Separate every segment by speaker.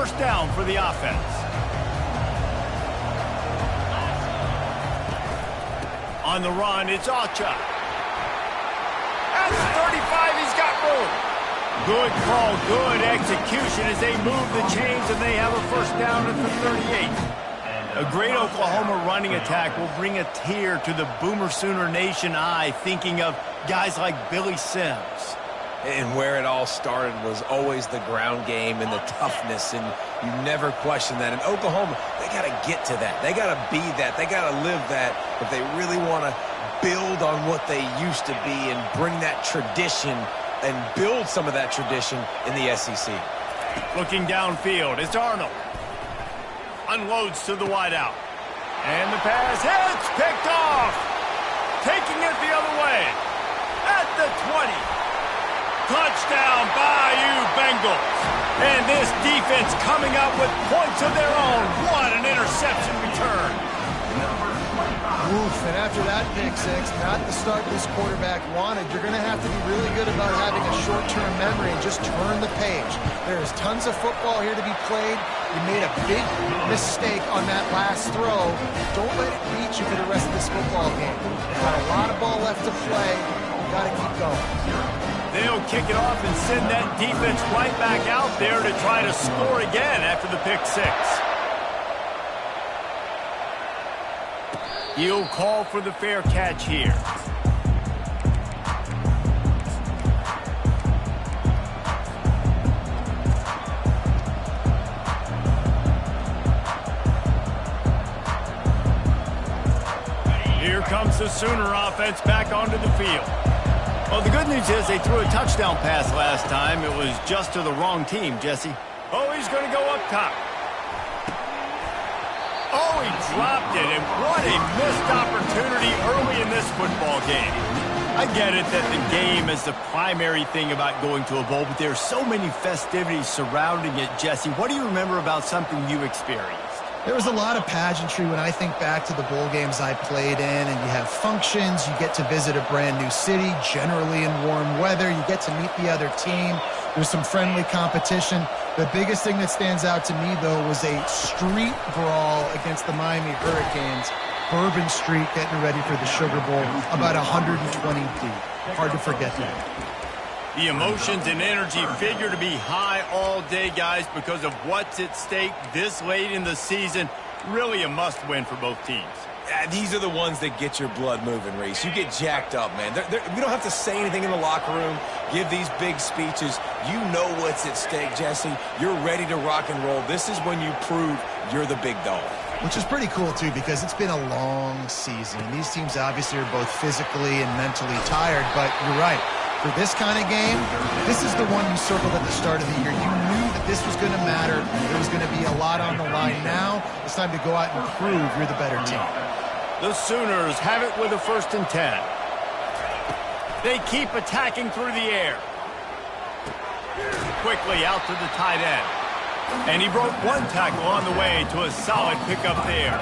Speaker 1: first down for the offense. On the run, it's Ocha. At the 35, he's got room. Good call, good execution as they move the chains and they have a first down at the 38. A great Oklahoma running attack will bring a tear to the Boomer Sooner Nation eye, thinking of guys like Billy Sims.
Speaker 2: And where it all started was always the ground game and the toughness, and you never question that. And Oklahoma, they got to get to that. They got to be that. They got to live that if they really want to build on what they used to be and bring that tradition and build some of that tradition in the SEC.
Speaker 1: Looking downfield, it's Arnold. Unloads to the wideout. And the pass hits, picked off. Taking it the other way. At the 20. Touchdown, Bayou Bengals. And this defense coming up with points of their own. What an interception return.
Speaker 3: Oof, and after that pick six, not the start this quarterback wanted. You're going to have to be really good about having a short-term memory and just turn the page. There's tons of football here to be played. You made a big mistake on that last throw. Don't let it beat you for the rest of this football game. Got a lot of ball left to play. Got to keep going.
Speaker 1: They'll kick it off and send that defense right back out there to try to score again after the pick six. He'll call for the fair catch here. Here comes the Sooner offense back onto the field. Well, the good news is they threw a touchdown pass last time. It was just to the wrong team, Jesse. Oh, he's going to go up top. Oh, he dropped it, and what a missed opportunity early in this football game. I get it that the game is the primary thing about going to a bowl, but there are so many festivities surrounding it, Jesse. What do you remember about something you experienced?
Speaker 3: There was a lot of pageantry when I think back to the bowl games I played in, and you have functions, you get to visit a brand new city, generally in warm weather, you get to meet the other team, there's some friendly competition. The biggest thing that stands out to me, though, was a street brawl against the Miami Hurricanes. Bourbon Street getting ready for the Sugar Bowl, about 120 deep. Hard to forget that.
Speaker 1: The emotions and energy figure to be high all day, guys, because of what's at stake this late in the season. Really a must-win for both teams.
Speaker 2: These are the ones that get your blood moving, Reese. You get jacked up, man. We don't have to say anything in the locker room, give these big speeches. You know what's at stake, Jesse. You're ready to rock and roll. This is when you prove you're the big dog.
Speaker 3: Which is pretty cool, too, because it's been a long season. These teams obviously are both physically and mentally tired, but you're right. For this kind of game, this is the one you circled at the start of the year. You knew that this was going to matter. There was going to be a lot on the line. Now it's time to go out and prove you're the better team.
Speaker 1: The Sooners have it with a 1st and 10. They keep attacking through the air. Quickly out to the tight end. And he broke one tackle on the way to a solid pickup there.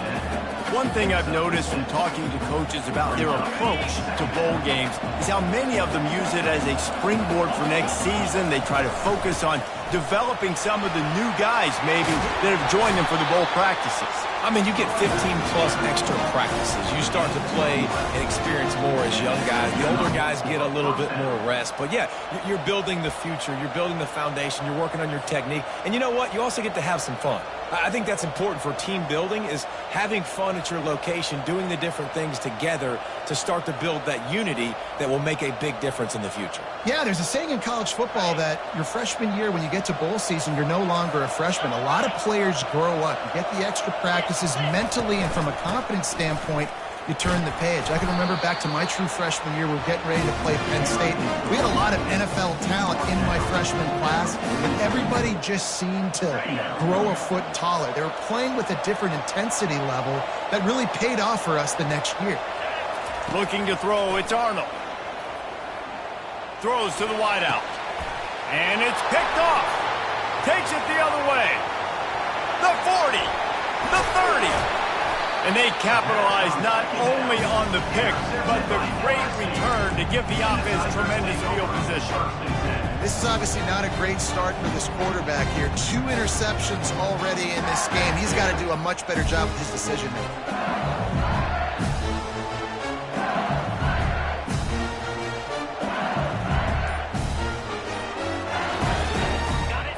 Speaker 1: One thing I've noticed from talking to coaches about their approach to bowl games is how many of them use it as a springboard for next season. They try to focus on developing some of the new guys maybe that have joined them for the bowl practices.
Speaker 2: I mean, you get 15-plus extra practices. You start to play and experience more as young guys. The older guys get a little bit more rest. But, yeah, you're building the future. You're building the foundation. You're working on your technique. And you know what? You also get to have some fun. I think that's important for team building is having fun at your location, doing the different things together to start to build that unity that will make a big difference in the future.
Speaker 3: Yeah, there's a saying in college football that your freshman year, when you get to bowl season, you're no longer a freshman. A lot of players grow up. You get the extra practices mentally, and from a confidence standpoint, you turn the page. I can remember back to my true freshman year, we were getting ready to play Penn State. We had a lot of NFL talent in my freshman class, and everybody just seemed to grow a foot taller. They were playing with a different intensity level that really paid off for us the next year.
Speaker 1: Looking to throw, it's Arnold. Throws to the wideout. And it's picked off. Takes it the other way. The 40. The 30. And they capitalize not only on the pick, but the great return to give the offense tremendous field position.
Speaker 3: This is obviously not a great start for this quarterback here. 2 interceptions already in this game. He's got to do a much better job with his decision making.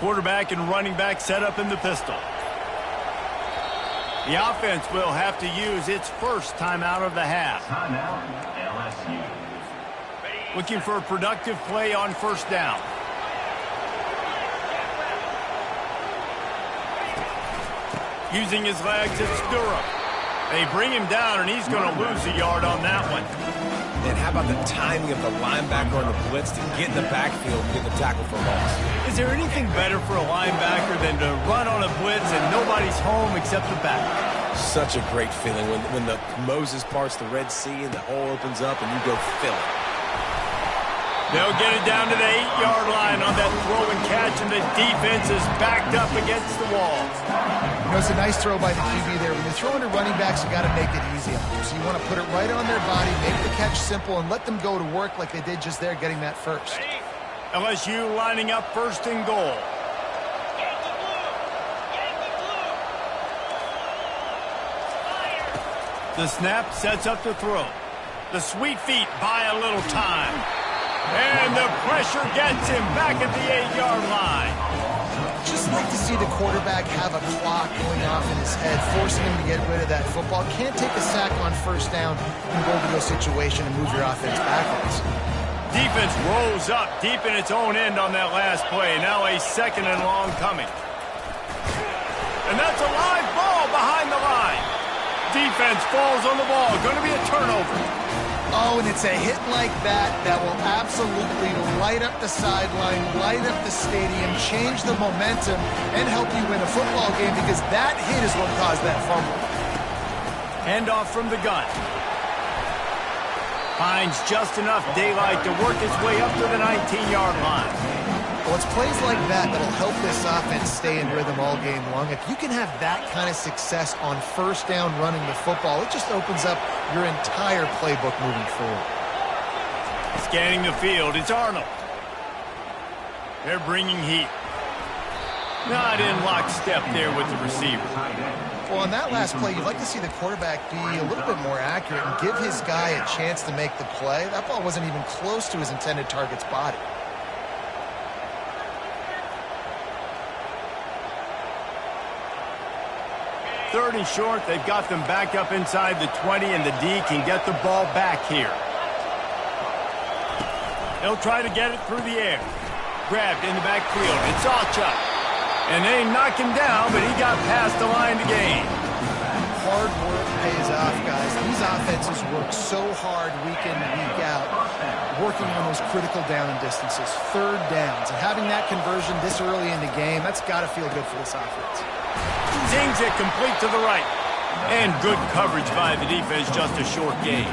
Speaker 1: Quarterback and running back set up in the pistol. The offense will have to use its first timeout of the half.
Speaker 4: Timeout, LSU.
Speaker 1: Looking for a productive play on first down. Using his legs, it's Durham. They bring him down, and he's going to lose a yard on that one.
Speaker 2: And how about the timing of the linebacker on the blitz to get in the backfield and get the tackle for loss?
Speaker 1: Is there anything better for a linebacker than to run on a blitz and nobody's home except the back?
Speaker 2: Such a great feeling when the Moses parts the Red Sea and the hole opens up and you go fill it.
Speaker 1: They'll get it down to the 8-yard line on that throw and catch, and the defense is backed up against the wall.
Speaker 3: You know, it's a nice throw by the QB there. When you're throwing to running backs, you got to make it easy on them. So you want to put it right on their body, make the catch simple, and let them go to work like they did just there, getting that first.
Speaker 1: LSU lining up first and goal. The snap sets up the throw. The sweet feet buy a little time. And the pressure gets him back at the 8-yard line.
Speaker 3: Just like to see the quarterback have a clock going off in his head, forcing him to get rid of that football. Can't take a sack on first down and go to the situation and move your offense backwards.
Speaker 1: Defense rolls up deep in its own end on that last play. Now a 2nd and long coming. And that's a live ball behind the line. Defense falls on the ball. Going to be a turnover.
Speaker 3: Oh, and it's a hit like that that will absolutely light up the sideline, light up the stadium, change the momentum, and help you win a football game, because that hit is what caused that fumble.
Speaker 1: Handoff from the gun. Finds just enough daylight to work his way up to the 19-yard line.
Speaker 3: Well, it's plays like that that'll help this offense stay in rhythm all game long. If you can have that kind of success on first down running the football, it just opens up your entire playbook moving forward.
Speaker 1: Scanning the field, it's Arnold. They're bringing heat. Not in lockstep there with the receiver.
Speaker 3: Well, on that last play, you'd like to see the quarterback be a little bit more accurate and give his guy a chance to make the play. That ball wasn't even close to his intended target's body.
Speaker 1: Third and short, they've got them back up inside the 20, and the D can get the ball back here. They'll try to get it through the air. Grabbed in the backfield. It's Acha. And they knock him down, but he got past the line to gain.
Speaker 3: Hard work pays off, guys. These offenses work so hard week in and week out, working on those critical down and distances, third downs, and having that conversion this early in the game, that's got to feel good for this offense.
Speaker 1: Zings it complete to the right. And good coverage by the defense, just a short gain.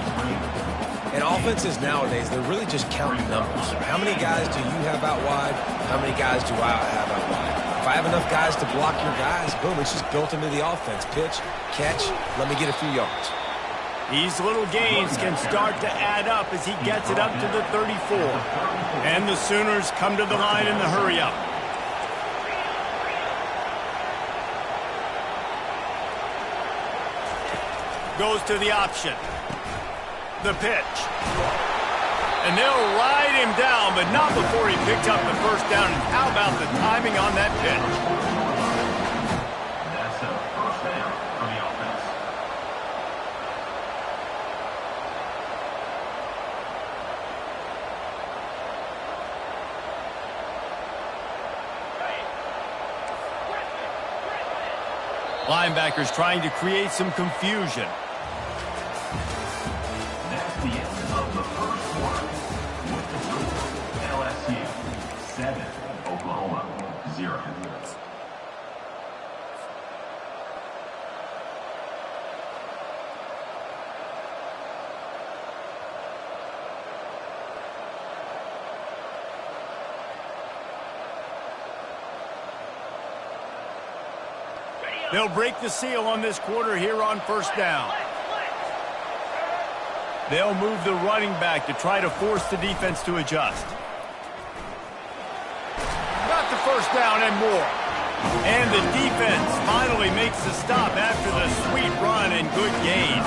Speaker 2: And offenses nowadays, they're really just counting numbers. How many guys do you have out wide? How many guys do I have out wide? If I have enough guys to block your guys, boom, it's just built into the offense. Pitch, catch, let me get a few yards.
Speaker 1: These little gains can start to add up as he gets it up to the 34. And the Sooners come to the line in the hurry-up. Goes to the option. The pitch. And they'll ride him down, but not before he picks up the first down. And how about the timing on that pitch?
Speaker 4: That's a first down for the offense.
Speaker 1: Linebackers trying to create some confusion.
Speaker 4: That's the end of the first quarter. With the score, LSU 7, Oklahoma 0.
Speaker 1: They'll break the seal on this quarter here on first down. They'll move the running back to try to force the defense to adjust. first down and more. And the defense finally makes the stop after the sweet run and good gain.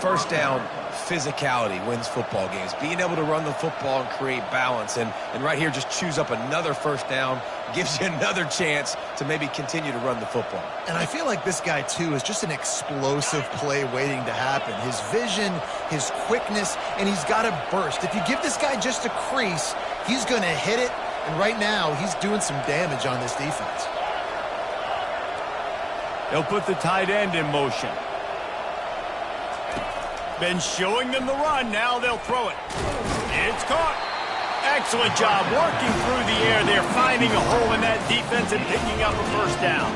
Speaker 2: First down, physicality wins football games. Being able to run the football and create balance. And right here, just choose up another first down, gives you another chance to maybe continue to run the football.
Speaker 3: And I feel like this guy, too, is just an explosive play waiting to happen. His vision, his quickness, and he's got a burst. If you give this guy just a crease, he's going to hit it. And right now, he's doing some damage on this defense.
Speaker 1: They'll put the tight end in motion. Been showing them the run. Now they'll throw it. It's caught. Excellent job working through the air. They're finding a hole in that defense and picking up a first down.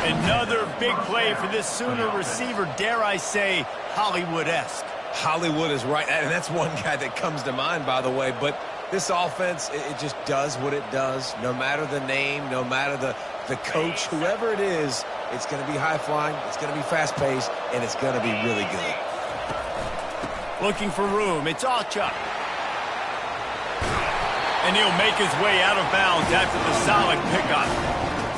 Speaker 1: Another big play for this Sooner receiver, dare I say, Hollywood-esque.
Speaker 2: Hollywood is right, and that's one guy that comes to mind, by the way. But this offense, it just does what it does. No matter the name, no matter the coach, whoever it is, it's going to be high-flying, it's going to be fast-paced, and it's going to be really good.
Speaker 1: Looking for room. It's Alchuk. And he'll make his way out of bounds after the solid pickup.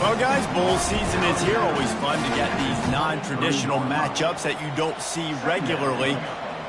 Speaker 1: Well, guys, bowl season is here. Always fun to get these non-traditional matchups that you don't see regularly.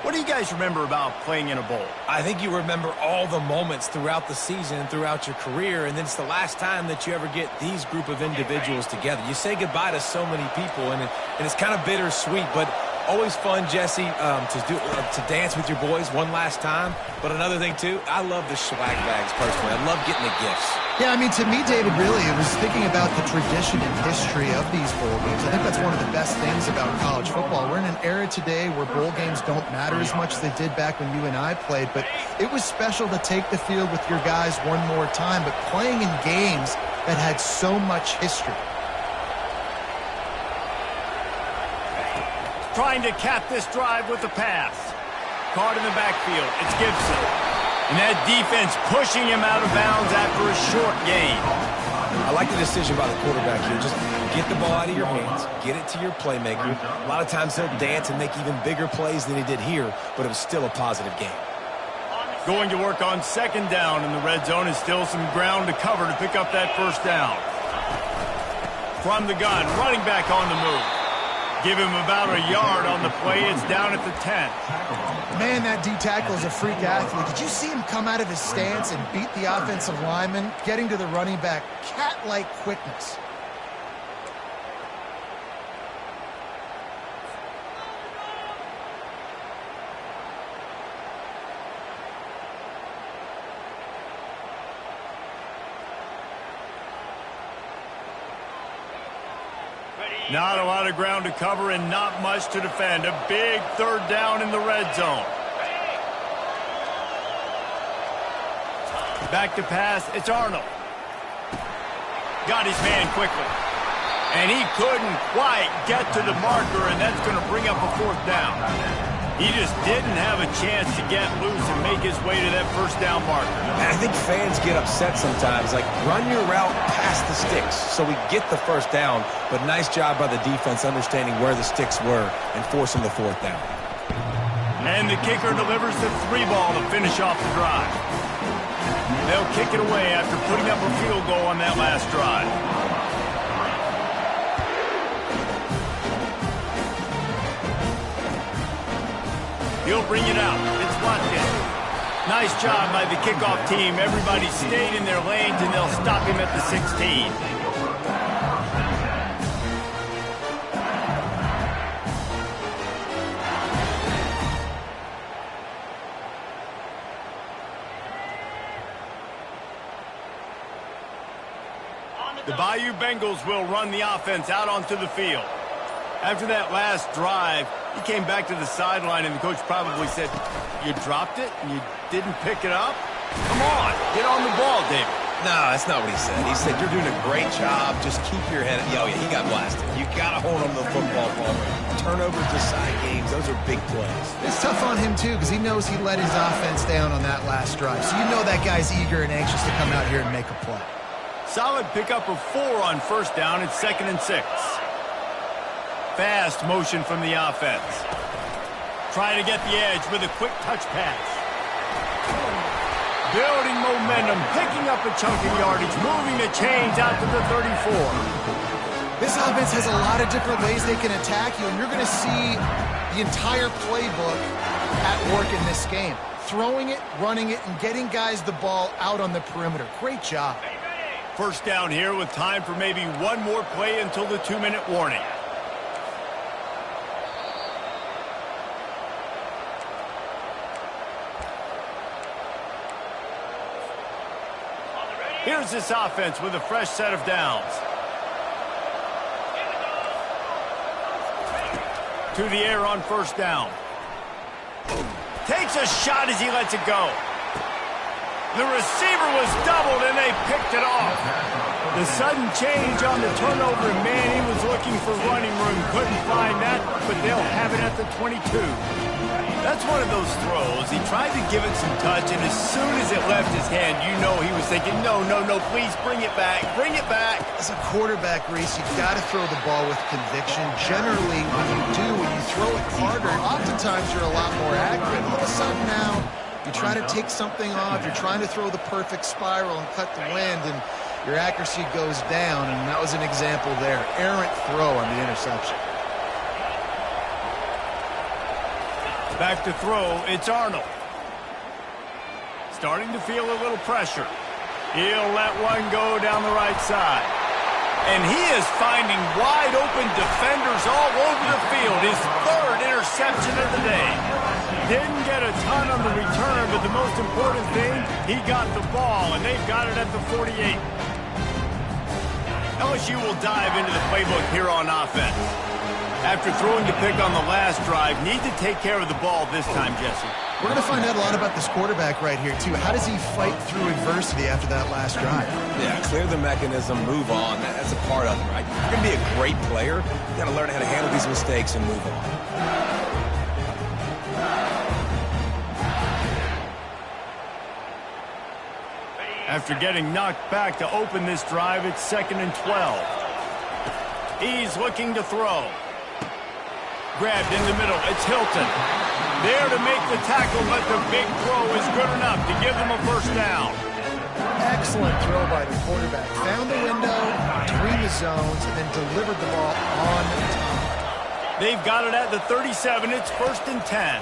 Speaker 1: What do you guys remember about playing in a bowl?
Speaker 2: I think you remember all the moments throughout the season, throughout your career, and then it's the last time that you ever get these group of individuals together. You say goodbye to so many people, and it's kind of bittersweet, but always fun, Jesse, to dance with your boys one last time. But another thing, too, I love the swag bags, personally. I love getting the gifts.
Speaker 3: Yeah, I mean, to me, David, really, it was thinking about the tradition and history of these bowl games. I think that's one of the best things about college football. We're in an era today where bowl games don't matter as much as they did back when you and I played, but it was special to take the field with your guys one more time, but playing in games that had so much history.
Speaker 1: Trying to cap this drive with the pass. Caught in the backfield. It's Gibson. And that defense pushing him out of bounds after a short gain.
Speaker 2: I like the decision by the quarterback here. Just get the ball out of your hands, get it to your playmaker. A lot of times he'll dance and make even bigger plays than he did here, but it was still a positive game.
Speaker 1: Going to work on second down in the red zone. Is still some ground to cover to pick up that first down. From the gun, running back on the move. Give him about a yard on the play. It's down at the 10.
Speaker 3: Man, that D-tackle is a freak athlete. Did you see him come out of his stance and beat the offensive lineman, getting to the running back? Cat-like quickness.
Speaker 1: Not a lot of ground to cover and not much to defend. A big third down in the red zone. Back to pass. It's Arnold. Got his man quickly. And he couldn't quite get to the marker, and that's going to bring up a fourth down. He just didn't have a chance to get loose and make his way to that first down marker.
Speaker 2: And I think fans get upset sometimes. Like, run your route past the sticks so we get the first down. But nice job by the defense understanding where the sticks were and forcing the fourth down.
Speaker 1: And the kicker delivers the 3-ball to finish off the drive. They'll kick it away after putting up a field goal on that last drive. He'll bring it out. It's Watkins. Nice job by the kickoff team. Everybody stayed in their lanes, and they'll stop him at the 16. The Bayou Bengals will run the offense out onto the field. After that last drive, he came back to the sideline, and the coach probably said, "You dropped it and you didn't pick it up? Come on, get on the ball, David."
Speaker 2: No, that's not what he said. He said, "You're doing a great job. Just keep your head." Oh, yeah, he got blasted. You got to hold on to the football ball. Turnovers decide games. Those are big plays.
Speaker 3: It's tough on him, too, because he knows he let his offense down on that last drive. So you know that guy's eager and anxious to come out here and make a play.
Speaker 1: Solid pickup of 4 on first down. It's 2nd and 6. Fast motion from the offense. Trying to get the edge with a quick touch pass. Building momentum, picking up a chunk of yardage, moving the chains out to the 34.
Speaker 3: This offense has a lot of different ways they can attack you, and you're going to see the entire playbook at work in this game. Throwing it, running it, and getting guys the ball out on the perimeter. Great job.
Speaker 1: First down here with time for maybe one more play until the 2-minute warning. Here's this offense with a fresh set of downs. To the air on first down. Takes a shot as he lets it go. The receiver was doubled, and they picked it off. The sudden change on the turnover, and man, he was looking for running room. Couldn't find that, but they'll have it at the 22. That's one of those throws. He tried to give it some touch, and as soon as it left his hand, you know he was thinking, no, please bring it back, bring it back.
Speaker 3: As a quarterback, Reese, you've got to throw the ball with conviction. Generally, when you throw it harder, oftentimes you're a lot more accurate. All of a sudden now, you try to take something off, you're trying to throw the perfect spiral and cut the wind, and your accuracy goes down, and that was an example there. Errant throw on the interception.
Speaker 1: Back to throw, it's Arnold. Starting to feel a little pressure. He'll let one go down the right side. And he is finding wide open defenders all over the field. His third interception of the day. Didn't get a ton on the return, but the most important thing, he got the ball, and they've got it at the 48. LSU will dive into the playbook here on offense. After throwing the pick on the last drive, need to take care of the ball this time, Jesse.
Speaker 3: We're going to find out a lot about this quarterback right here, too. How does he fight through adversity after that last drive?
Speaker 2: Yeah, clear the mechanism, move on. That's a part of it, right? You're going to be a great player. You got to learn how to handle these mistakes and move on.
Speaker 1: After getting knocked back to open this drive, it's 2nd and 12. He's looking to throw. Grabbed in the middle. It's Hilton. There to make the tackle, but the big throw is good enough to give them a first down.
Speaker 3: Excellent throw by the quarterback. Found the window between the zones and then delivered the ball on time.
Speaker 1: They've got it at the 37. It's 1st and 10.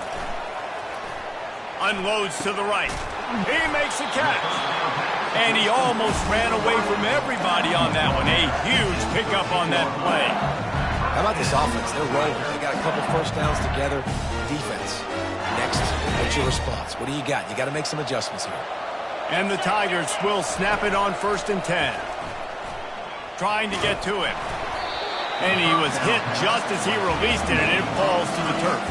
Speaker 1: Unloads to the right. He makes a catch. And he almost ran away from everybody on that one. A huge pickup on that play.
Speaker 2: How about this offense? They're rolling. They got a couple first downs together. Defense. Next, what's your response? What do you got? You got to make some adjustments here.
Speaker 1: And the Tigers will snap it on 1st and 10. Trying to get to him. And he was hit just as he released it, and it falls to the turf.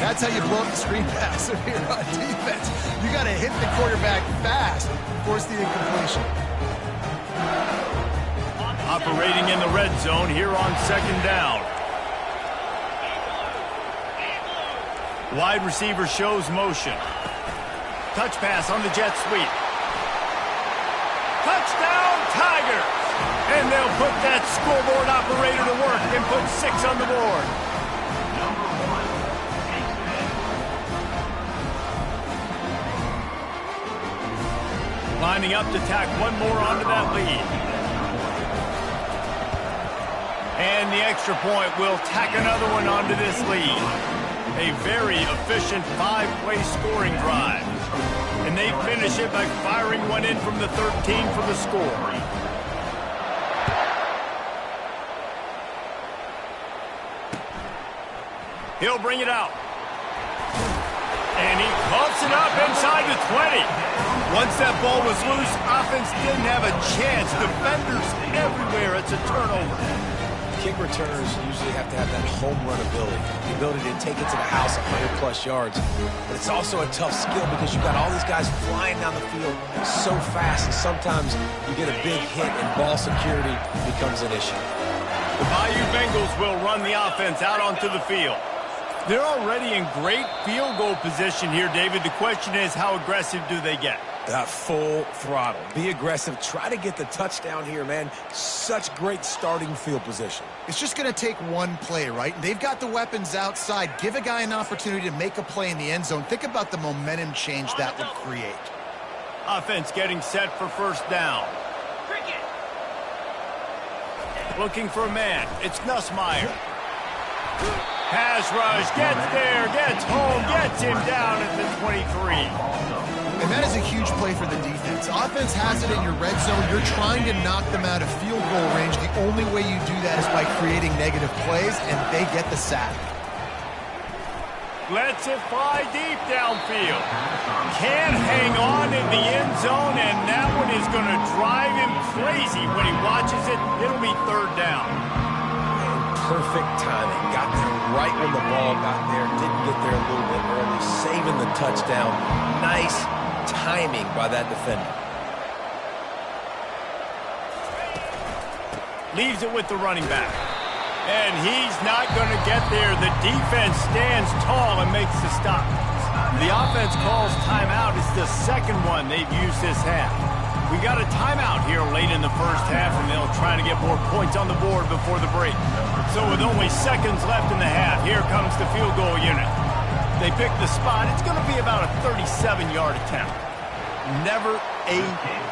Speaker 3: That's how you blow up the screen pass if you're on defense. You got to hit the quarterback fast, force the incompletion.
Speaker 1: Operating in the red zone here on 2nd down. Wide receiver shows motion. Touch pass on the jet sweep. Touchdown, Tigers! And they'll put that scoreboard operator to work and put 6 on the board. Lining up to tack one more onto that lead. And the extra point will tack another one onto this lead. A very efficient 5-play scoring drive. And they finish it by firing one in from the 13 for the score. He'll bring it out. And he pumps it up inside the 20. Once that ball was loose, offense didn't have a chance. Defenders everywhere. It's a turnover.
Speaker 2: Kick returners usually have to have that home run ability, the ability to take it to the house 100-plus yards. But it's also a tough skill because you've got all these guys flying down the field so fast, and sometimes you get a big hit and ball security becomes an issue.
Speaker 1: The Bayou Bengals will run the offense out onto the field. They're already in great field goal position here, David. The question is, how aggressive do they get?
Speaker 2: Full throttle. Be aggressive. Try to get the touchdown here, man. Such great starting field position.
Speaker 3: It's just going to take one play, right? They've got the weapons outside. Give a guy an opportunity to make a play in the end zone. Think about the momentum change that would create.
Speaker 1: Offense getting set for first down. Looking for a man. It's Nussmeier. Pass rush. Gets there. Gets home. Gets him down at the 23.
Speaker 3: And that is a huge play for the defense. Offense has it in your red zone. You're trying to knock them out of field goal range. The only way you do that is by creating negative plays, and they get the sack.
Speaker 1: Lets it fly deep downfield. Can't hang on in the end zone, and that one is going to drive him crazy when he watches it. It'll be third down.
Speaker 2: Perfect timing. Got there right when the ball got there. Didn't get there a little bit early. Saving the touchdown. Nice timing by that defender.
Speaker 1: Leaves it with the running back. And he's not going to get there. The defense stands tall and makes the stop. The offense calls timeout. It's the second one they've used this half. We got a timeout here late in the first half, and they'll try to get more points on the board before the break. So with only seconds left in the half, here comes the field goal unit. They pick the spot. It's going to be about a 37-yard attempt. Never a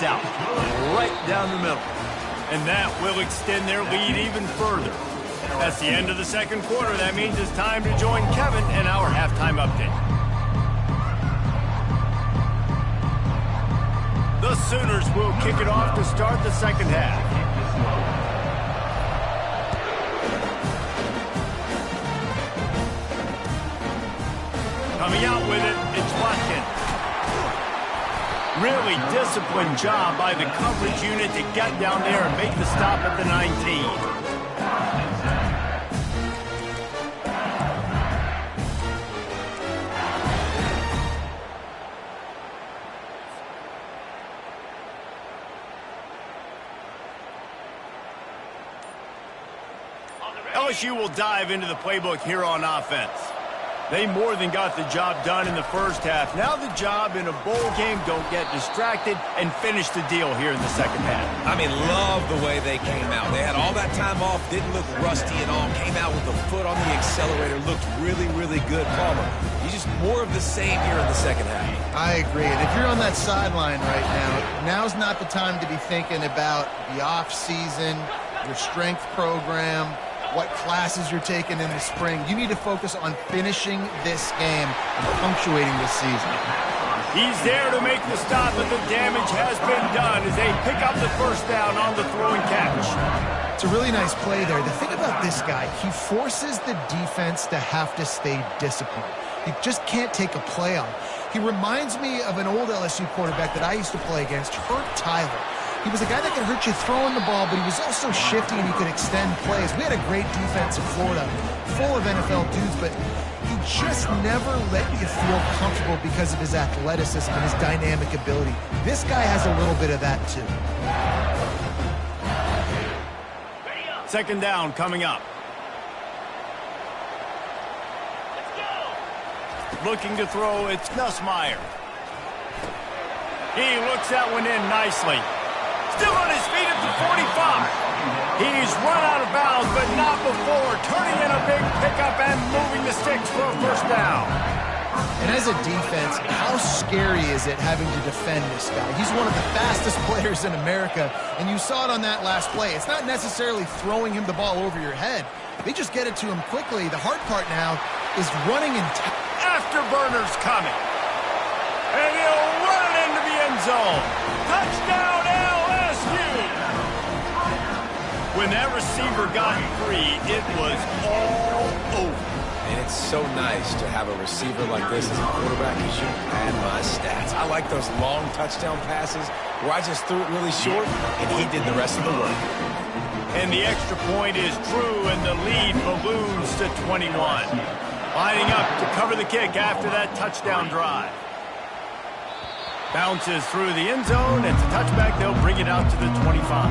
Speaker 1: doubt. Right down the middle. And that will extend their lead even further. That's the end of the second quarter. That means it's time to join Kevin in our halftime update. The Sooners will kick it off to start the second half. Coming out with it, it's Watkins. Really disciplined job by the coverage unit to get down there and make the stop at the 19. LSU will dive into the playbook here on offense. They more than got the job done in the first half. Now the job in a bowl game, don't get distracted, and finish the deal here in the second half.
Speaker 2: I mean, love the way they came out. They had all that time off, didn't look rusty at all, came out with the foot on the accelerator, looked really, really good. Palmer, he's just more of the same here in the second half.
Speaker 3: I agree. And if you're on that sideline right now, now's not the time to be thinking about the off-season, your strength program, what classes you're taking in the spring. You need to focus on finishing this game and punctuating this season.
Speaker 1: He's there to make the stop, but the damage has been done as they pick up the first down on the throwing catch.
Speaker 3: It's a really nice play there. The thing about this guy, he forces the defense to have to stay disciplined. You just can't take a play on. He reminds me of an old LSU quarterback that I used to play against, Hurt Tyler. He was a guy that could hurt you throwing the ball, but he was also shifty and he could extend plays. We had a great defense in Florida, full of NFL dudes, but he just never let you feel comfortable because of his athleticism and his dynamic ability. This guy has a little bit of that too.
Speaker 1: Second down coming up. Looking to throw, it's Nussmeier. He looks that one in nicely. Still on his feet at the 45. He's run out of bounds, but not before. Turning in a big pickup and moving the sticks for a first down.
Speaker 3: And as a defense, how scary is it having to defend this guy? He's one of the fastest players in America, and you saw it on that last play. It's not necessarily throwing him the ball over your head. They just get it to him quickly. The hard part now is running in
Speaker 1: Afterburner's coming. And he'll run it into the end zone. Touchdown, LSU! When that receiver got free, it was all over.
Speaker 2: And it's so nice to have a receiver like this as a quarterback because you add my stats. I like those long touchdown passes where I just threw it really short and he did the rest of the work.
Speaker 1: And the extra point is true, and the lead balloons to 21. Lining up to cover the kick after that touchdown drive. Bounces through the end zone. It's a touchback. They'll bring it out to the 25.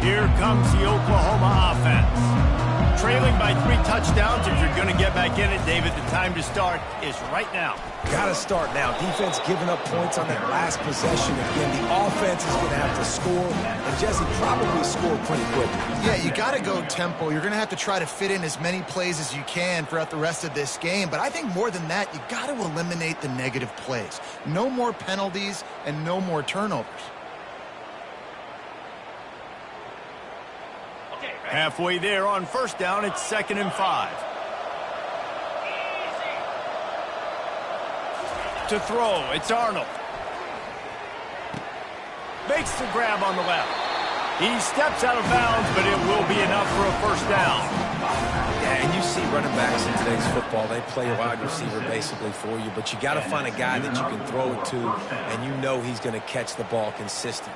Speaker 1: Here comes the Oklahoma offense. Trailing by 3 touchdowns. first downs. If you're going to get back in it, David, the time to start is right now.
Speaker 2: Got to start now. Defense giving up points on that last possession. Again, the offense is going to have to score, and Jesse probably score pretty quickly.
Speaker 3: Yeah, you got to go tempo. You're going to have to try to fit in as many plays as you can throughout the rest of this game. But I think more than that, you got to eliminate the negative plays. No more penalties and no more turnovers.
Speaker 1: Halfway there on first down, it's 2nd and 5. To throw, it's Arnold. Makes the grab on the left. He steps out of bounds, but it will be enough for a first down.
Speaker 2: Yeah, and you see running backs in today's football, they play a wide receiver basically for you, but you got to find a guy that you can throw it to, and you know he's going to catch the ball consistently.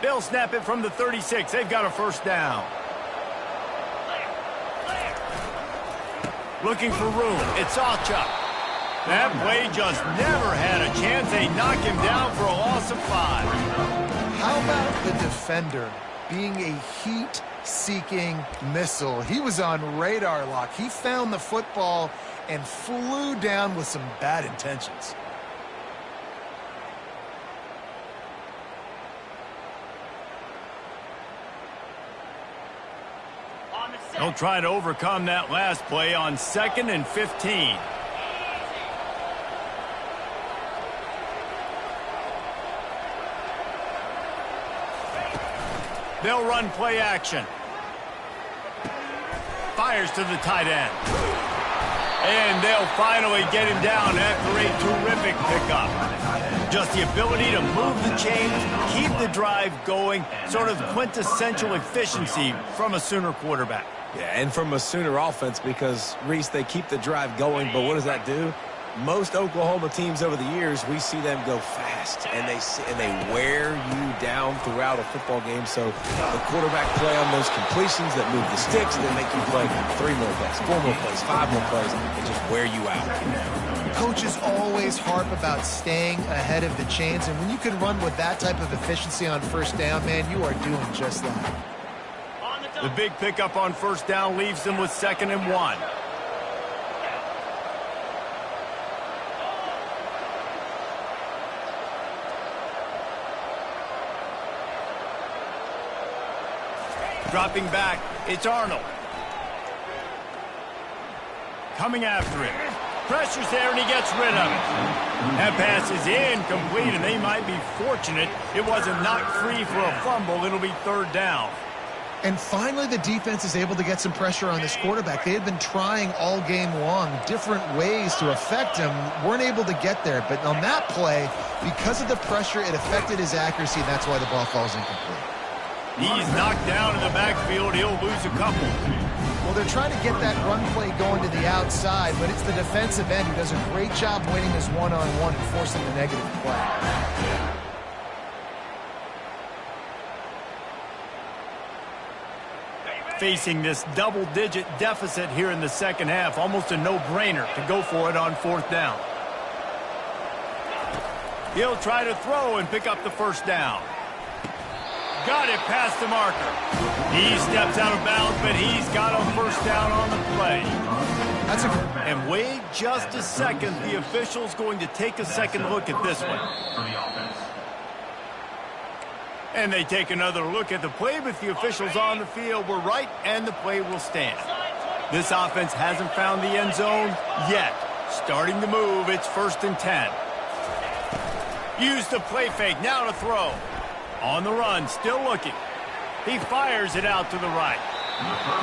Speaker 1: They'll snap it from the 36. They've got a first down. Looking for room. It's Ocha. That play just never had a chance. They knock him down for a loss of 5.
Speaker 3: How about the defender being a heat-seeking missile? He was on radar lock. He found the football and flew down with some bad intentions.
Speaker 1: They'll try to overcome that last play on 2nd and 15. They'll run play action. Fires to the tight end. And they'll finally get him down after a terrific pickup. Just the ability to move the chains, keep the drive going, sort of quintessential efficiency from a Sooner quarterback.
Speaker 2: Yeah, and from a Sooner offense because, Reese, they keep the drive going, but what does that do? Most Oklahoma teams over the years, we see them go fast, and they wear you down throughout a football game. So the quarterback play on those completions that move the sticks, they make you play 3 more plays, 4 more plays, 5 more plays, and just wear you out.
Speaker 3: Coaches always harp about staying ahead of the chains, and when you can run with that type of efficiency on first down, man, you are doing just that.
Speaker 1: The big pickup on first down leaves them with 2nd and 1. Dropping back, it's Arnold. Coming after him. Pressure's there, and he gets rid of it. That pass is incomplete, and they might be fortunate it wasn't knocked free for a fumble. It'll be 3rd down.
Speaker 3: And finally, the defense is able to get some pressure on this quarterback. They had been trying all game long different ways to affect him, weren't able to get there. But on that play, because of the pressure, it affected his accuracy, and that's why the ball falls incomplete.
Speaker 1: He's knocked down in the backfield. He'll lose a couple.
Speaker 3: Well, they're trying to get that run play going to the outside, but it's the defensive end who does a great job winning this one-on-one and forcing the negative play.
Speaker 1: Facing this double-digit deficit here in the second half, almost a no-brainer to go for it on 4th down. He'll try to throw and pick up the first down. Got it past the marker. He steps out of bounds, but he's got a first down on the play. And wait just a second. The official's going to take a second look at this one. And they take another look at the play, but the officials on the field were right, and the play will stand. This offense hasn't found the end zone yet. Starting to move, it's 1st and 10. Use the play fake, now to throw. On the run, still looking. He fires it out to the right.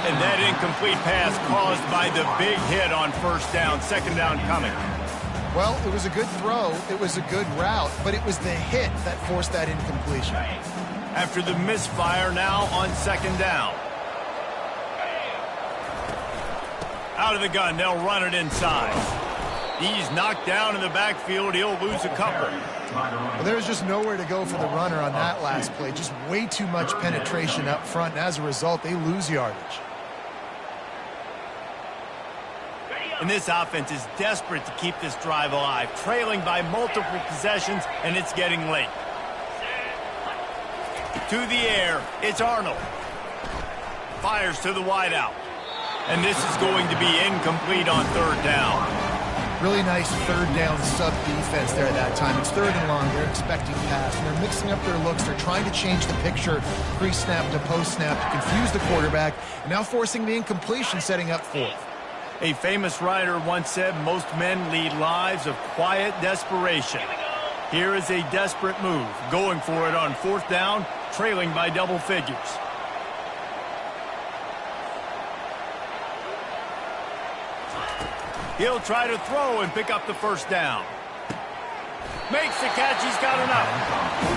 Speaker 1: And that incomplete pass caused by the big hit on first down. 2nd down coming.
Speaker 3: Well, it was a good throw. It was a good route, but it was the hit that forced that incompletion.
Speaker 1: After the misfire, now on 2nd down. Out of the gun, they'll run it inside. He's knocked down in the backfield. He'll lose a couple.
Speaker 3: Well, there's just nowhere to go for the runner on that last play. Just way too much penetration up front, and as a result, they lose yardage.
Speaker 1: And this offense is desperate to keep this drive alive, trailing by multiple possessions, and it's getting late. To the air, it's Arnold. Fires to the wideout. And this is going to be incomplete on third down.
Speaker 3: Really nice third down sub defense there that time. It's third and long. They're expecting pass, and they're mixing up their looks. They're trying to change the picture pre-snap to post-snap to confuse the quarterback, and now forcing the incompletion, setting up fourth.
Speaker 1: A famous writer once said, most men lead lives of quiet desperation. Here is a desperate move, going for it on fourth down, trailing by double figures. He'll try to throw and pick up the first down. Makes the catch, he's got enough.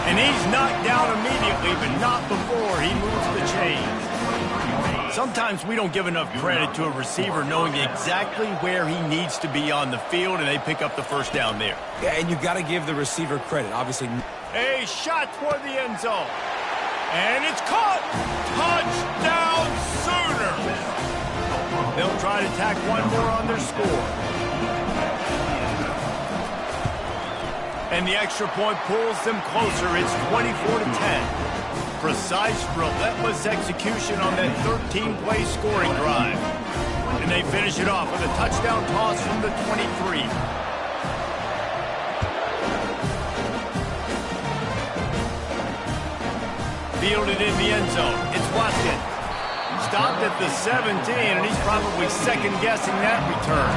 Speaker 1: And he's knocked down immediately, but not before he moves the chains. Sometimes we don't give enough credit to a receiver knowing exactly where he needs to be on the field, and they pick up the first down there.
Speaker 2: Yeah, and you've got to give the receiver credit, obviously.
Speaker 1: A shot toward the end zone. And it's caught. Touchdown Sooner. They'll try to tack one more on their score. And the extra point pulls them closer. It's 24-10. Precise, relentless execution on that 13-play scoring drive. And they finish it off with a touchdown toss from the 23. Fielded in the end zone. It's Watkins. Stopped at the 17, and he's probably second-guessing that return.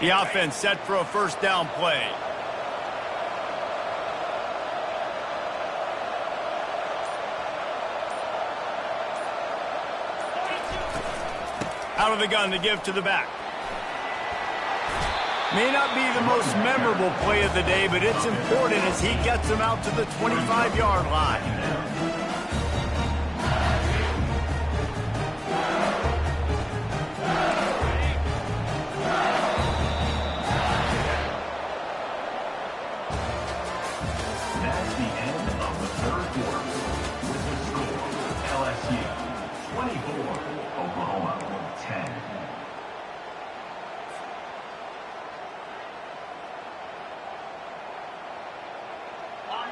Speaker 1: The offense set for a first down play. Out of the gun to give to the back. May not be the most memorable play of the day, but it's important as he gets him out to the 25-yard line.
Speaker 4: That's the end of the third quarter. With the score, LSU 24, Oklahoma 10.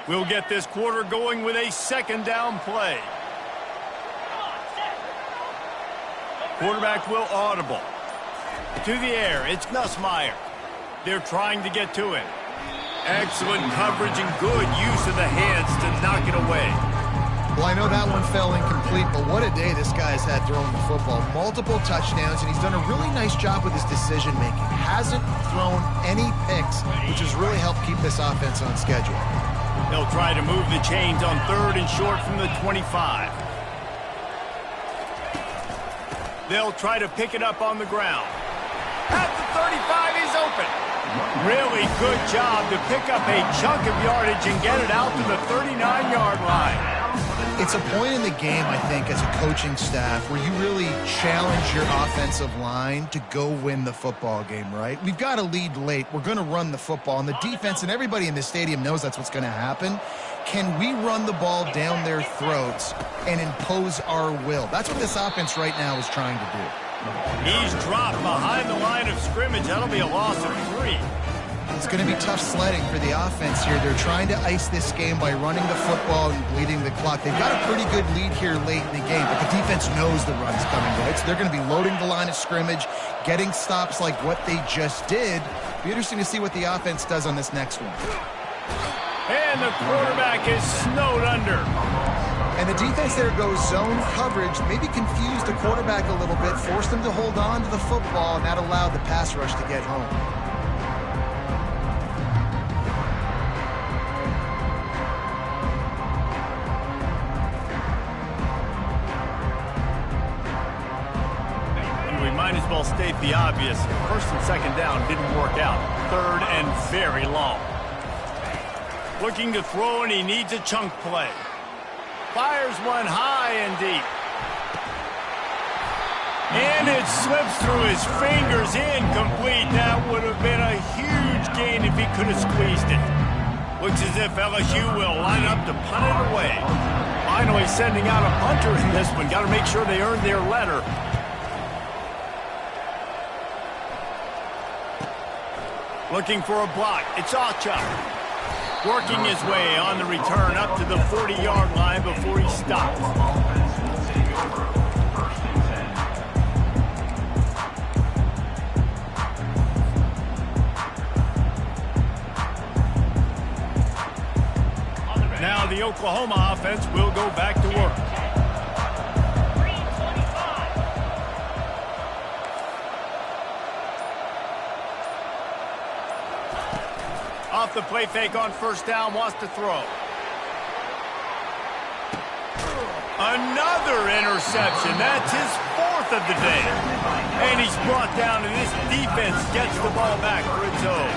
Speaker 1: We'll get this quarter going with a second down play. Quarterback will audible. To the air, it's Nussmeier. They're trying to get to him. Excellent coverage and good use of the hands to knock it away.
Speaker 3: Well, I know that one fell incomplete, but what a day this guy's had throwing the football. Multiple touchdowns, and he's done a really nice job with his decision-making. Hasn't thrown any picks, which has really helped keep this offense on schedule.
Speaker 1: They'll try to move the chains on third and short from the 25. They'll try to pick it up on the ground. At the 35, he's open. Really good job to pick up a chunk of yardage and get it out to the 39-yard line.
Speaker 3: It's a point in the game, I think, as a coaching staff where you really challenge your offensive line to go win the football game, right? We've got to lead late. We're going to run the football, and the defense and everybody in the stadium knows that's what's going to happen. Can we run the ball down their throats and impose our will? That's what this offense right now is trying to do.
Speaker 1: He's dropped behind the line of scrimmage. That'll be a loss of 3.
Speaker 3: It's going to be tough sledding for the offense here. They're trying to ice this game by running the football and bleeding the clock. They've got a pretty good lead here late in the game, but the defense knows the run's coming, right? So they're going to be loading the line of scrimmage, getting stops like what they just did. Be interesting to see what the offense does on this next one.
Speaker 1: And the quarterback is snowed under.
Speaker 3: And the defense there goes zone coverage, maybe confused the quarterback a little bit, forced him to hold on to the football, and that allowed the pass rush to get home.
Speaker 1: And we might as well state the obvious. First and second down didn't work out. Third and very long. Looking to throw, and he needs a chunk play. Fires one high and deep. And it slips through his fingers, incomplete. That would have been a huge gain if he could have squeezed it. Looks as if LSU will line up to punt it away. Finally sending out a punter in this one. Got to make sure they earn their letter. Looking for a block. It's Acha. Working his way on the return up to the 40-yard line before he stops.
Speaker 4: Offense will take over. First and 10.
Speaker 1: Now the Oklahoma offense will go back to work. Off the play fake on first down, wants to throw. Another interception. That's his fourth of the day. And he's brought down, and this defense gets the ball back for its own.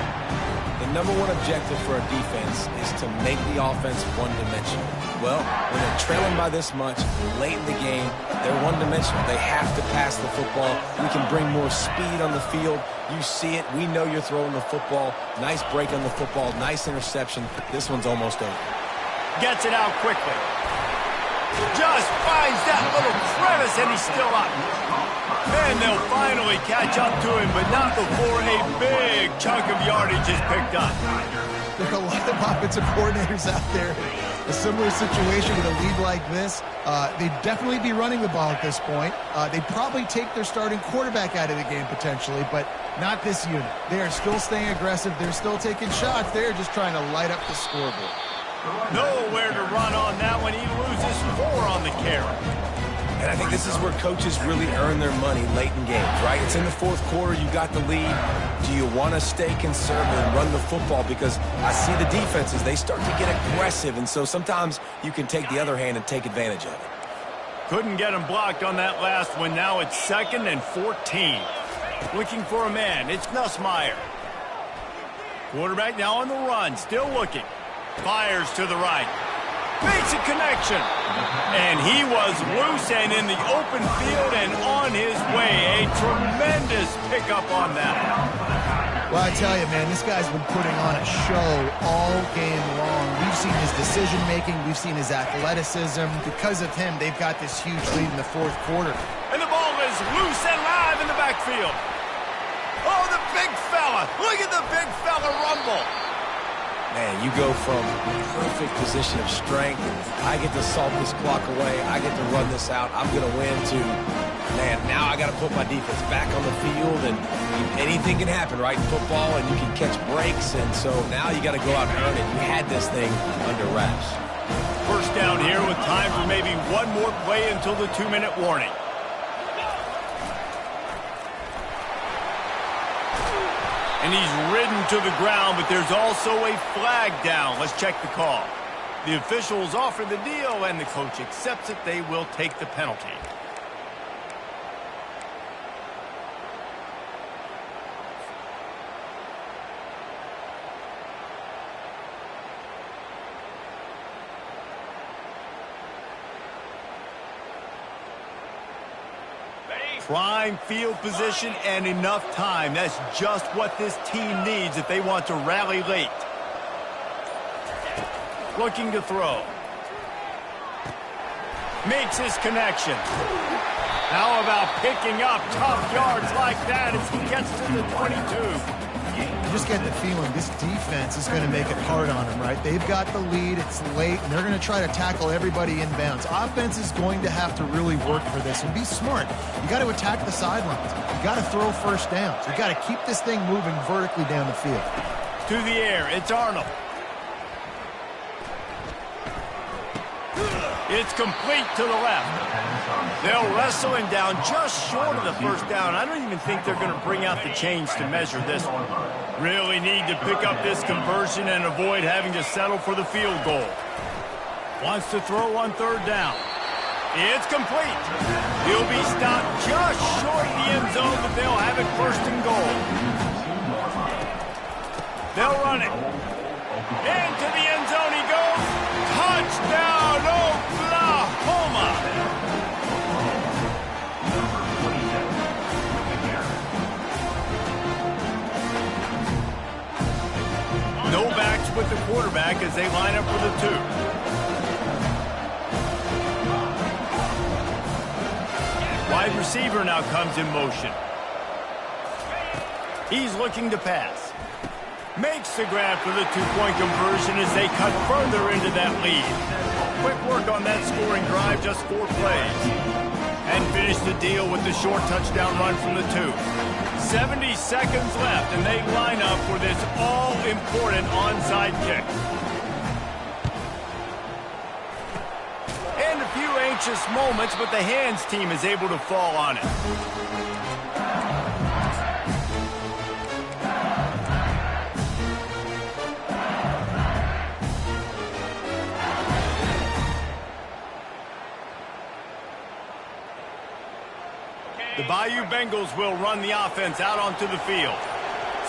Speaker 2: The number one objective for a defense is to make the offense one-dimensional. Well, when they're trailing by this much late in the game, they're one-dimensional. They have to pass the football. We can bring more speed on the field. You see it. We know you're throwing the football. Nice break on the football. Nice interception. This one's almost over.
Speaker 1: Gets it out quickly. Just finds that little crevice, and he's still up. And they'll finally catch up to him, but not before a big chunk of yardage is picked up.
Speaker 3: There are a lot of offensive coordinators out there. A similar situation with a lead like this. They'd definitely be running the ball at this point. They'd probably take their starting quarterback out of the game potentially, but not this unit. They are still staying aggressive. They're still taking shots. They're just trying to light up the scoreboard.
Speaker 1: Nowhere to run on that one. He loses 4 on the carry.
Speaker 2: And I think this is where coaches really earn their money late in games, right? It's in the fourth quarter. You got the lead. Do you want to stay conservative and run the football? Because I see the defenses, they start to get aggressive. And so sometimes you can take the other hand and take advantage of it.
Speaker 1: Couldn't get him blocked on that last one. Now it's 2nd and 14. Looking for a man. It's Nussmeier. Quarterback now on the run. Still looking. Fires to the right. Makes a connection. And he was loose and in the open field and on his way. A tremendous pickup on that.
Speaker 3: Well, I tell you, man, this guy's been putting on a show all game long. We've seen his decision-making. We've seen his athleticism. Because of him, they've got this huge lead in the fourth quarter.
Speaker 1: And the ball is loose and live in the backfield. Oh, the big fella. Look at the big fella rumble.
Speaker 2: Man, you go from perfect position of strength. I get to salt this clock away. I get to run this out. I'm going to win to, man, now I got to put my defense back on the field. And anything can happen, right, in football, and you can catch breaks. And so now you got to go out and earn it. You had this thing under wraps.
Speaker 1: First down here with time for maybe one more play until the 2-minute warning. And he's ridden to the ground, but there's also a flag down. Let's check the call. The officials offer the deal, and the coach accepts it. They will take the penalty. Prime field position and enough time. That's just what this team needs if they want to rally late. Looking to throw. Makes his connection. How about picking up tough yards like that as he gets to the 22?
Speaker 3: You just get the feeling this defense is going to make it hard on them, right? They've got the lead, it's late, and they're going to try to tackle everybody inbounds. Offense is going to have to really work for this and be smart. You got to attack the sidelines. You got to throw first downs. You got to keep this thing moving vertically down the field.
Speaker 1: To the air, it's Arnold. It's complete to the left. They'll wrestle him down just short of the first down. I don't even think they're going to bring out the chains to measure this one. Really need to pick up this conversion and avoid having to settle for the field goal. Wants to throw on 3rd down. It's complete. He'll be stopped just short of the end zone, but they'll have it 1st and goal. They'll run it. Into the end zone he goes. Touchdown, Oklahoma! No backs with the quarterback as they line up for the 2. Wide receiver now comes in motion. He's looking to pass. Makes the grab for the two-point conversion as they cut further into that lead. Quick work on that scoring drive, just 4 plays. And finish the deal with the short touchdown run from the 2. 70 seconds left, and they line up for this all-important onside kick. And a few anxious moments, but the hands team is able to fall on it. The Bayou Bengals will run the offense out onto the field.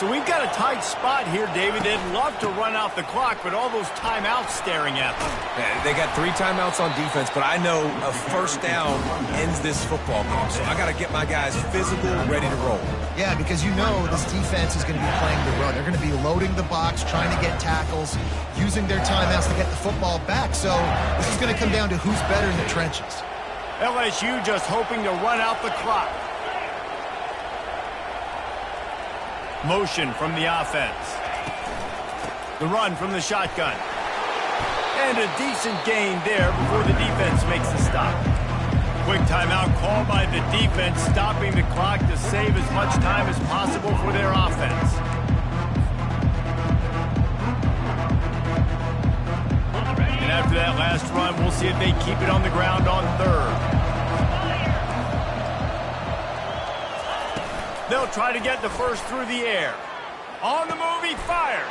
Speaker 1: So we've got a tight spot here, David. They'd love to run out the clock, but all those timeouts staring at them.
Speaker 2: Yeah, they got 3 timeouts on defense, but I know a first down ends this football game. So I got to get my guys physical, ready to roll.
Speaker 3: Yeah, because you know this defense is going to be playing the run. They're going to be loading the box, trying to get tackles, using their timeouts to get the football back. So this is going to come down to who's better in the trenches.
Speaker 1: LSU just hoping to run out the clock. Motion from the offense. The run from the shotgun. And a decent gain there before the defense makes the stop. Quick timeout called by the defense, stopping the clock to save as much time as possible for their offense. And after that last run, we'll see if they keep it on the ground on 3rd. They'll try to get the first through the air. On the move, he fires.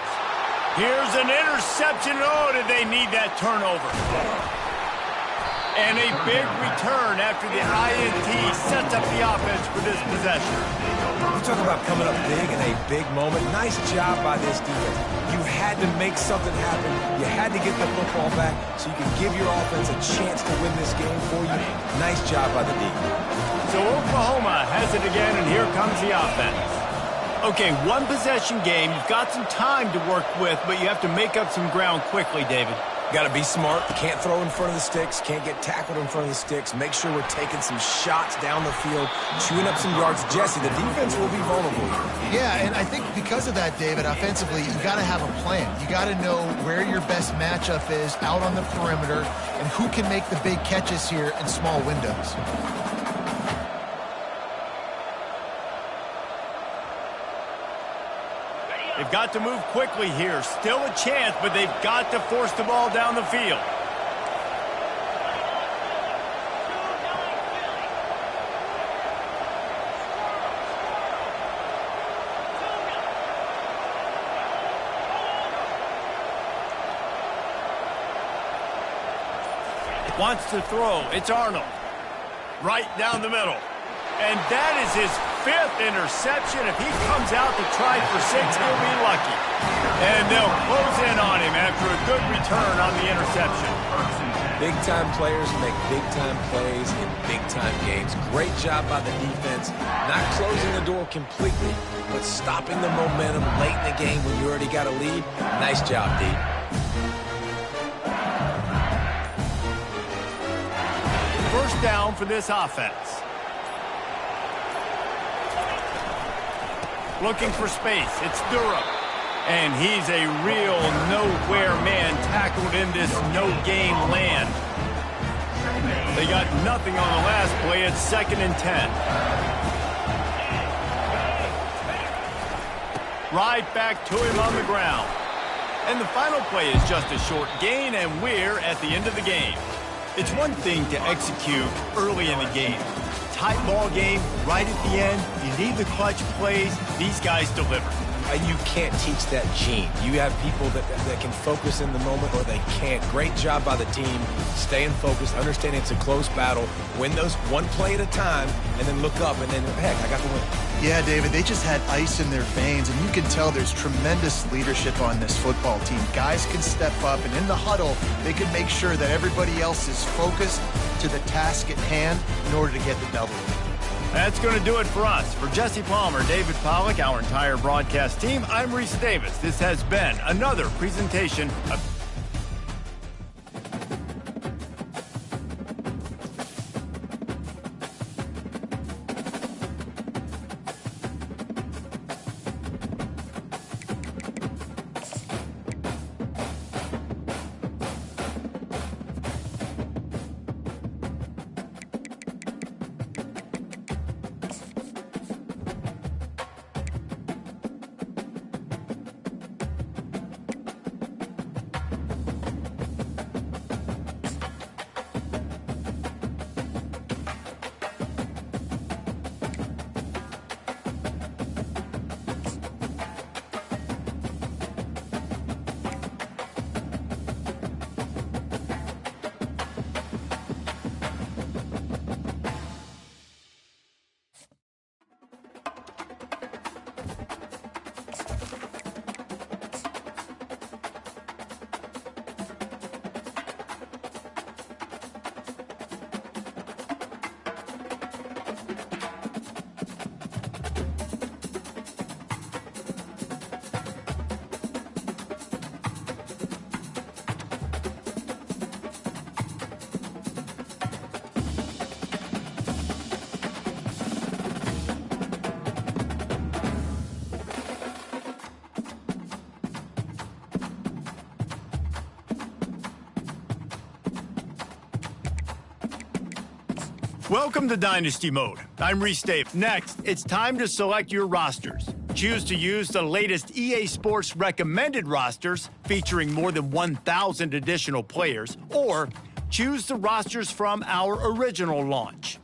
Speaker 1: Here's an interception. Oh, did they need that turnover? And a big return after the INT sets up the offense for this possession.
Speaker 2: You talk about coming up big in a big moment. Nice job by this defense. You had to make something happen. You had to get the football back so you could give your offense a chance to win this game for you. Nice job by the defense.
Speaker 1: So Oklahoma has it again, and here comes the offense. Okay, 1 possession game. You've got some time to work with, but you have to make up some ground quickly, David.
Speaker 2: Got to be smart. Can't throw in front of the sticks. Can't get tackled in front of the sticks. Make sure we're taking some shots down the field, chewing up some yards. Jesse, the defense will be vulnerable here.
Speaker 3: Yeah, and I think because of that, David, offensively, you got to have a plan. You got to know where your best matchup is out on the perimeter and who can make the big catches here in small windows.
Speaker 1: They've got to move quickly here. Still a chance, but they've got to force the ball down the field. Wants to throw. It's Arnold. Right down the middle. And that is his 5th interception. If he comes out to try for 6, he'll be lucky. And they'll close in on him after a good return on the interception.
Speaker 2: Big-time players make big-time plays in big-time games. Great job by the defense. Not closing the door completely, but stopping the momentum late in the game when you already got a lead. Nice job, D.
Speaker 1: First down for this offense. Looking for space. It's Durham. And he's a real nowhere man tackled in this no-gain land. They got nothing on the last play. It's 2nd and 10. Right back to him on the ground. And the final play is just a short gain, and we're at the end of the game. It's one thing to execute early in the game. Tight ball game, right at the end. You need the clutch plays. These guys deliver.
Speaker 2: You can't teach that gene. You have people that can focus in the moment or they can't. Great job by the team, staying focused, understanding it's a close battle, win those 1 play at a time, and then look up and then, heck, I got the win.
Speaker 3: Yeah, David, they just had ice in their veins, and you can tell there's tremendous leadership on this football team. Guys can step up, and in the huddle, they can make sure that everybody else is focused to the task at hand in order to get the W.
Speaker 1: That's going to do it for us. For Jesse Palmer, David Pollack, our entire broadcast team, I'm Reese Davis. This has been another presentation of Welcome to Dynasty Mode. I'm Reese Dave. Next, it's time to select your rosters. Choose to use the latest EA Sports recommended rosters featuring more than 1,000 additional players, or choose the rosters from our original launch.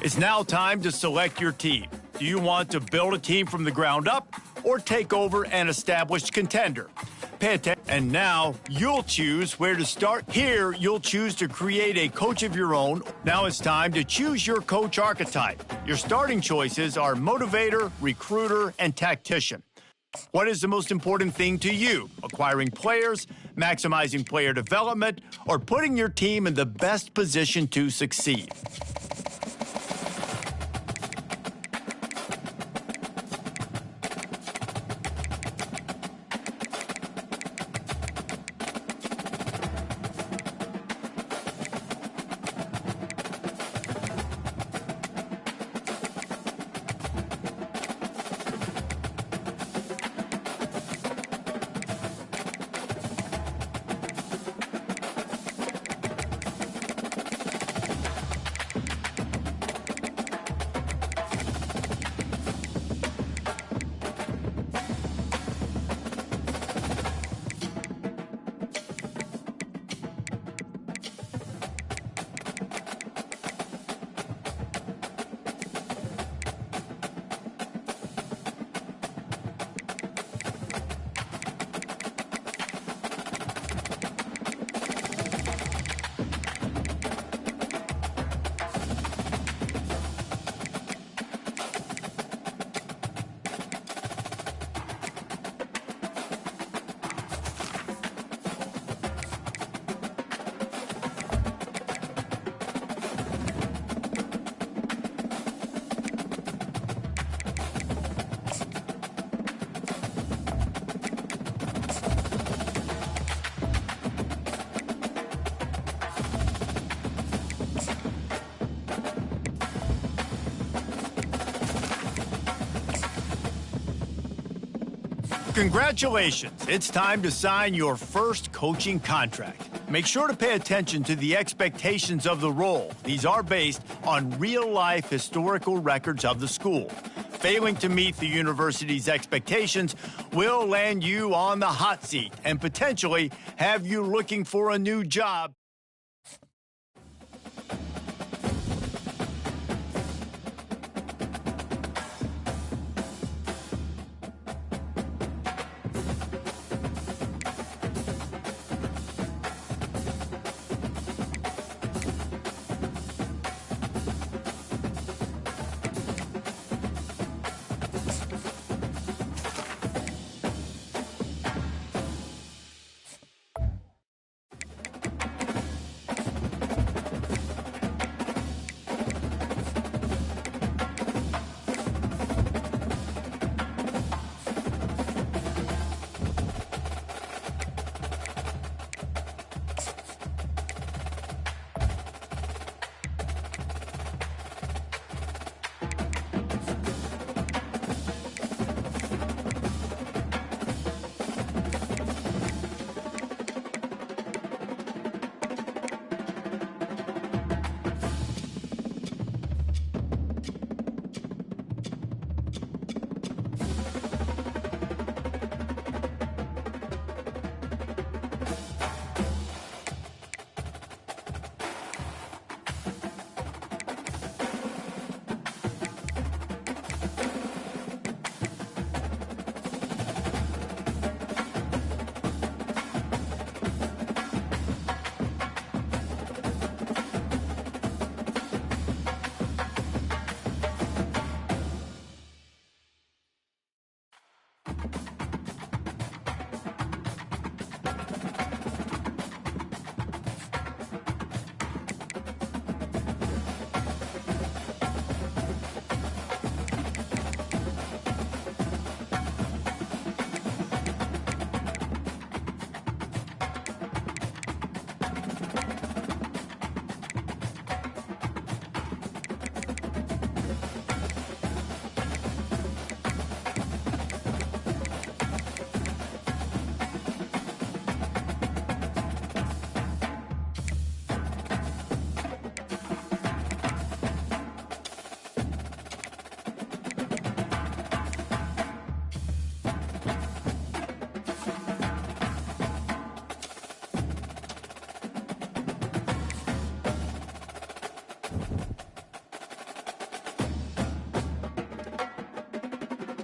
Speaker 1: It's now time to select your team. Do you want to build a team from the ground up or take over an established contender? Pay attention. And now you'll choose where to start. Here, you'll choose to create a coach of your own. Now it's time to choose your coach archetype. Your starting choices are motivator, recruiter, and tactician. What is the most important thing to you? Acquiring players, maximizing player development, or putting your team in the best position to succeed? Congratulations, it's time to sign your first coaching contract. Make sure to pay attention to the expectations of the role. These are based on real-life historical records of the school. Failing to meet the university's expectations will land you on the hot seat and potentially have you looking for a new job.